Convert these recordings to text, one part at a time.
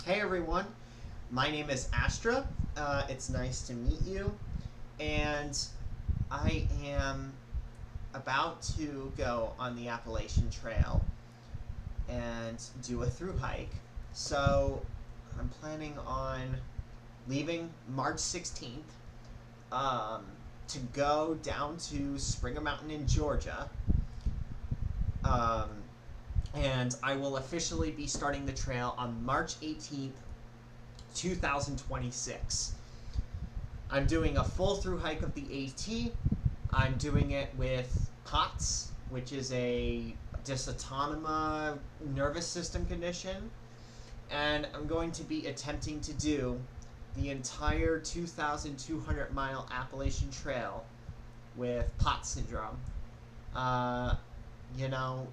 Hey everyone, my name is Astra. It's nice to meet you, and I am about to go on the Appalachian Trail and do a through hike. So I'm planning on leaving March 16th to go down to Springer Mountain in Georgia. Um, and I will officially be starting the trail on March 18th, 2026. I'm doing a full through hike of the AT. I'm doing it with POTS, which is a dysautonomia nervous system condition. And I'm going to be attempting to do the entire 2,200-mile Appalachian Trail with POTS syndrome. Uh, you know,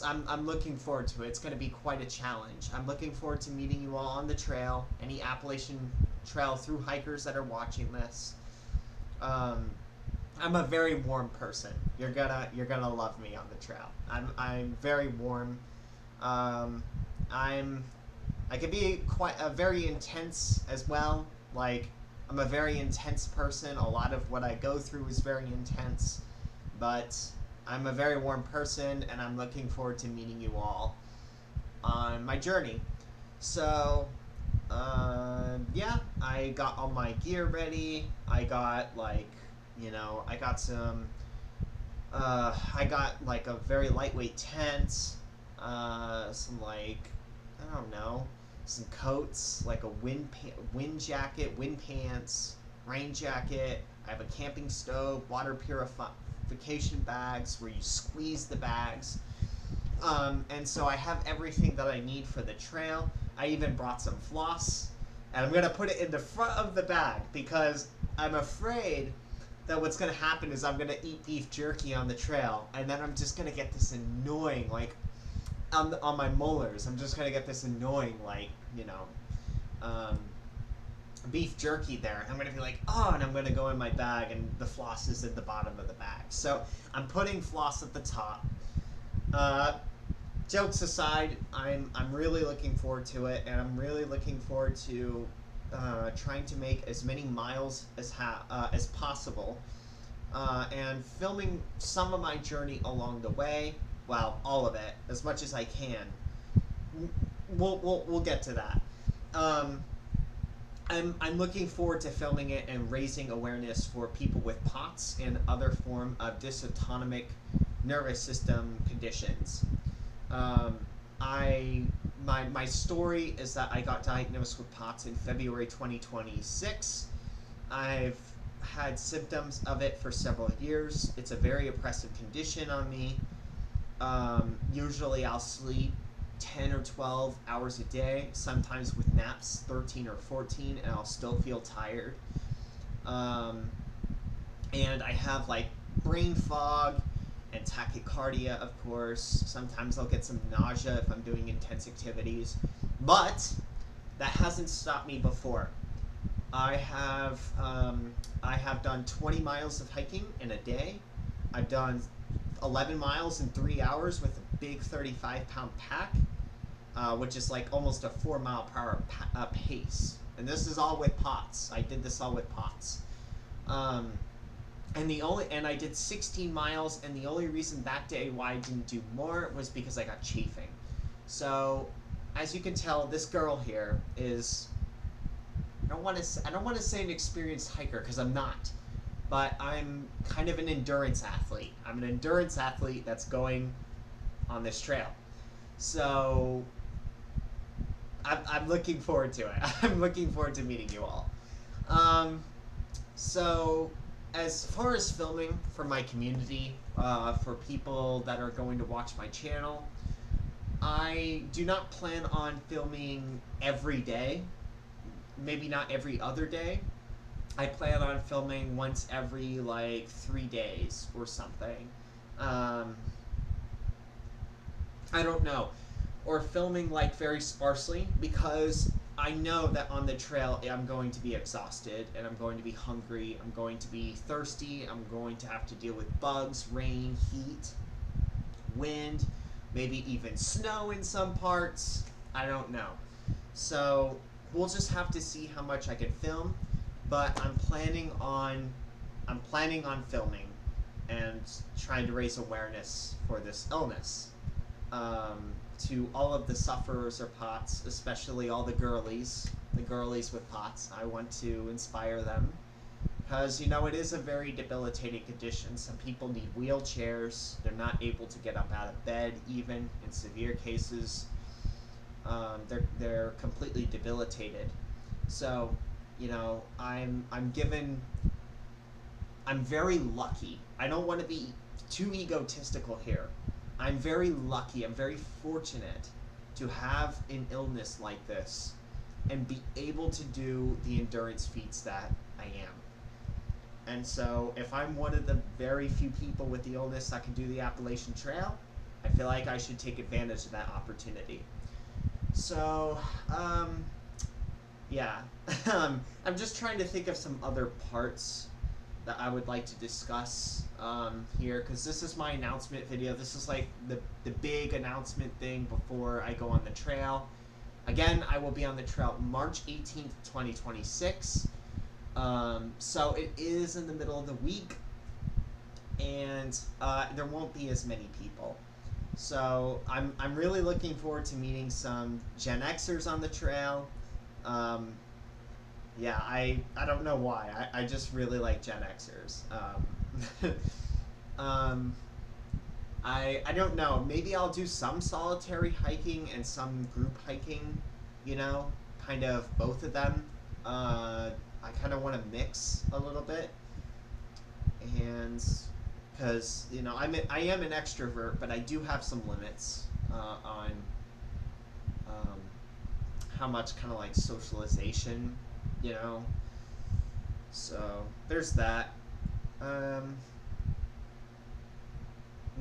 I'm looking forward to it. It's going to be quite a challenge. I'm looking forward to meeting you all on the trail. Any Appalachian Trail through hikers that are watching this. I'm a very warm person. You're gonna love me on the trail. I'm very warm. I can be quite a very intense as well. Like, I'm a very intense person. A lot of what I go through is very intense, but I'm a very warm person, and I'm looking forward to meeting you all on my journey. So, yeah, I got all my gear ready. I got, I got I got, a very lightweight tent, some, I don't know, some coats, like a wind jacket, wind pants, rain jacket. I have a camping stove, water purification bags where you squeeze the bags. And so I have everything that I need for the trail. I even brought some floss, and I'm going to put it in the front of the bag because I'm afraid that what's going to happen is I'm going to eat beef jerky on the trail, and then I'm just going to get this annoying, on my molars, I'm just going to get this annoying, beef jerky there. I'm going to be like, oh, and I'm going to go in my bag, and the floss is at the bottom of the bag. So I'm putting floss at the top. Jokes aside, I'm really looking forward to it, and I'm really looking forward to trying to make as many miles as possible, and filming some of my journey along the way. Well, all of it, as much as I can. We'll get to that. I'm looking forward to filming it and raising awareness for people with POTS and other form of dysautonomic nervous system conditions. My story is that I got diagnosed with POTS in February 2026. I've had symptoms of it for several years. It's a very oppressive condition on me. Usually I'll sleep 10 or 12 hours a day, sometimes with naps 13 or 14, and I'll still feel tired. And I have brain fog and tachycardia, of course. Sometimes I'll get some nausea if I'm doing intense activities. But that hasn't stopped me before. I have done 20 miles of hiking in a day. I've done 11 miles in 3 hours with a big 35-pound pack, which is almost a 4-mile-per-hour pace. And this is all with POTS. I did this all with POTS. And I did 16 miles, and the only reason that day why I didn't do more was because I got chafing. So, as you can tell, this girl here is, I don't want to say an experienced hiker, because I'm not. But I'm kind of an endurance athlete. I'm an endurance athlete that's going on this trail. So I'm looking forward to it. I'm looking forward to meeting you all. So as far as filming for my community, for people that are going to watch my channel, I do not plan on filming every day. Maybe not every other day. I plan on filming once every 3 days or something. I don't know. Or filming very sparsely, because I know that on the trail I'm going to be exhausted, and I'm going to be hungry, I'm going to be thirsty, I'm going to have to deal with bugs, rain, heat, wind, maybe even snow in some parts. I don't know. So we'll just have to see how much I can film, but I'm planning on filming and trying to raise awareness for this illness. To all of the sufferers or POTS, especially all the girlies with POTS. I want to inspire them because it is a very debilitating condition. Some people need wheelchairs. They're not able to get up out of bed, even in severe cases. They're completely debilitated. So, I'm given. I'm very lucky. I don't want to be too egotistical here. I'm very lucky. I'm very fortunate to have an illness like this and be able to do the endurance feats that I am. And so, if I'm one of the very few people with the illness that can do the Appalachian Trail, I feel like I should take advantage of that opportunity. So, yeah. I'm just trying to think of some other parts that I would like to discuss here, because this is my announcement video. This is like the big announcement thing before I go on the trail. Again, I will be on the trail March 18th, 2026. So it is in the middle of the week, and there won't be as many people. So I'm really looking forward to meeting some Gen Xers on the trail. Yeah, I don't know why. I just really like Gen Xers. Um, I don't know. Maybe I'll do some solitary hiking and some group hiking. Kind of both of them. I kind of want to mix a little bit, and because I am an extrovert, but I do have some limits on um, how much kind of like socialization, you know. So there's that. Um,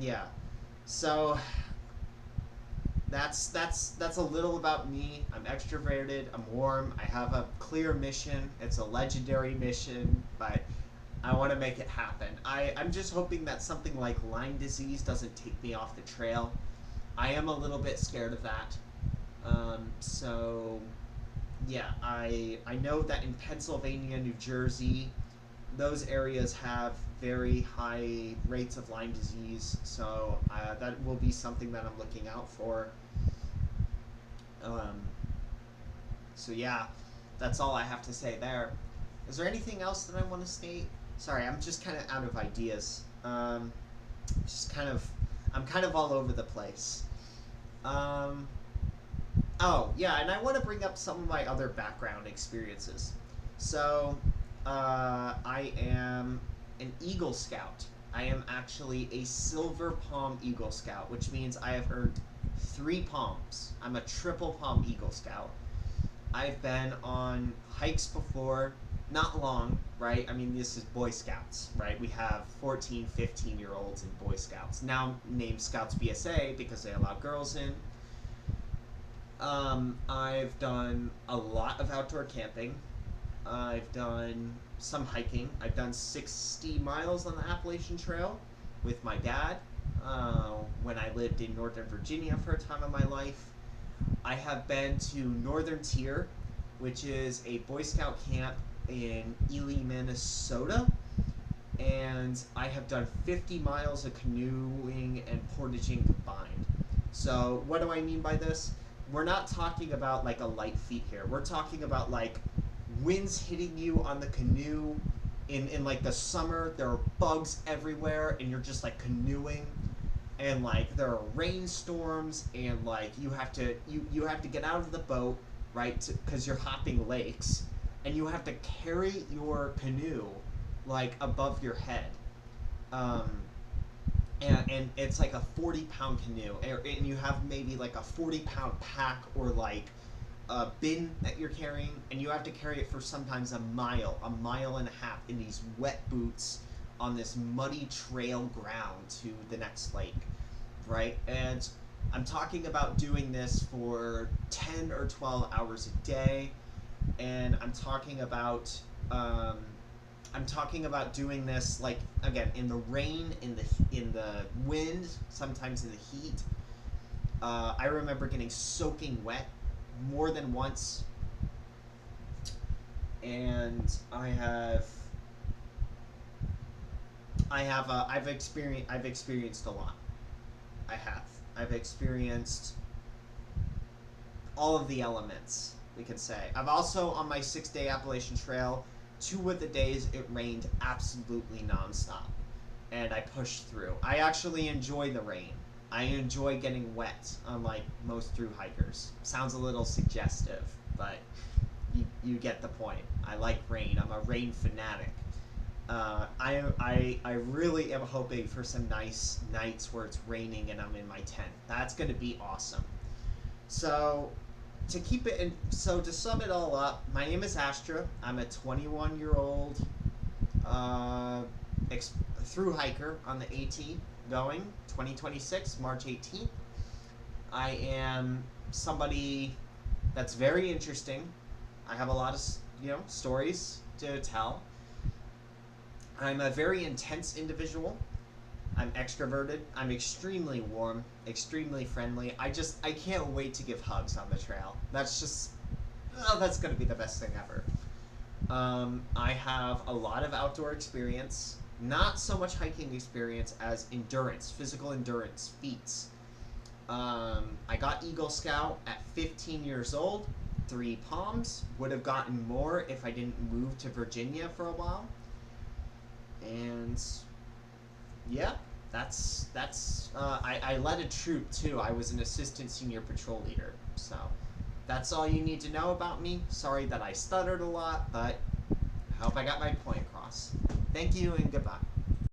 yeah. So that's a little about me. I'm extroverted. I'm warm. I have a clear mission. It's a legendary mission, but I want to make it happen. I'm just hoping that something like Lyme disease doesn't take me off the trail. I am a little bit scared of that. So yeah, I know that in Pennsylvania, New Jersey, those areas have very high rates of Lyme disease, so that will be something that I'm looking out for. Um, so yeah, that's all I have to say there. Is there anything else that I want to state? Sorry, I'm just kind of out of ideas. Just kind of, I'm kind of all over the place. Um, oh yeah, and I want to bring up some of my other background experiences. So, I am an Eagle Scout. I am actually a Silver Palm Eagle Scout, which means I have earned 3 palms. I'm a triple palm Eagle Scout. I've been on hikes before, not long, right? I mean, this is Boy Scouts, right? We have 14, 15-year-olds in Boy Scouts, now named Scouts BSA because they allow girls in. I've done a lot of outdoor camping. I've done some hiking. I've done 60 miles on the Appalachian Trail with my dad when I lived in Northern Virginia for a time of my life. I have been to Northern Tier, which is a Boy Scout camp in Ely, Minnesota, and I have done 50 miles of canoeing and portaging combined. So what do I mean by this? We're not talking about like a light feat here. We're talking about like winds hitting you on the canoe in like the summer. There are bugs everywhere, and you're just like canoeing, and like there are rainstorms, and like you have to get out of the boat, right? Because you're hopping lakes, and you have to carry your canoe like above your head. Um, and it's like a 40-pound canoe, and you have maybe like a 40-pound pack or like a bin that you're carrying, and you have to carry it for sometimes a mile and a half in these wet boots on this muddy trail ground to the next lake, right? And I'm talking about doing this for 10 or 12 hours a day, and I'm talking about doing this like again in the rain, in the wind, sometimes in the heat. I remember getting soaking wet more than once, and I've experienced a lot. I've experienced all of the elements, we could say. I've also, on my 6-day Appalachian Trail, 2 of the days it rained absolutely nonstop, and I pushed through. I actually enjoy the rain. I enjoy getting wet, unlike most thru-hikers. Sounds a little suggestive, but you get the point. I like rain. I'm a rain fanatic. I really am hoping for some nice nights where it's raining and I'm in my tent. That's going to be awesome. So to sum it all up, my name is Astra. I'm a 21-year-old thru-hiker on the AT going 2026 March 18th. I am somebody that's very interesting. I have a lot of stories to tell. I'm a very intense individual. I'm extroverted. I'm extremely warm, extremely friendly. I can't wait to give hugs on the trail. That's going to be the best thing ever. I have a lot of outdoor experience, not so much hiking experience as endurance, physical endurance feats. I got Eagle Scout at 15 years old, 3 palms. Would have gotten more if I didn't move to Virginia for a while. And yeah, I led a troop too. I was an assistant senior patrol leader. So that's all you need to know about me. Sorry that I stuttered a lot, but I hope I got my point across. Thank you and goodbye.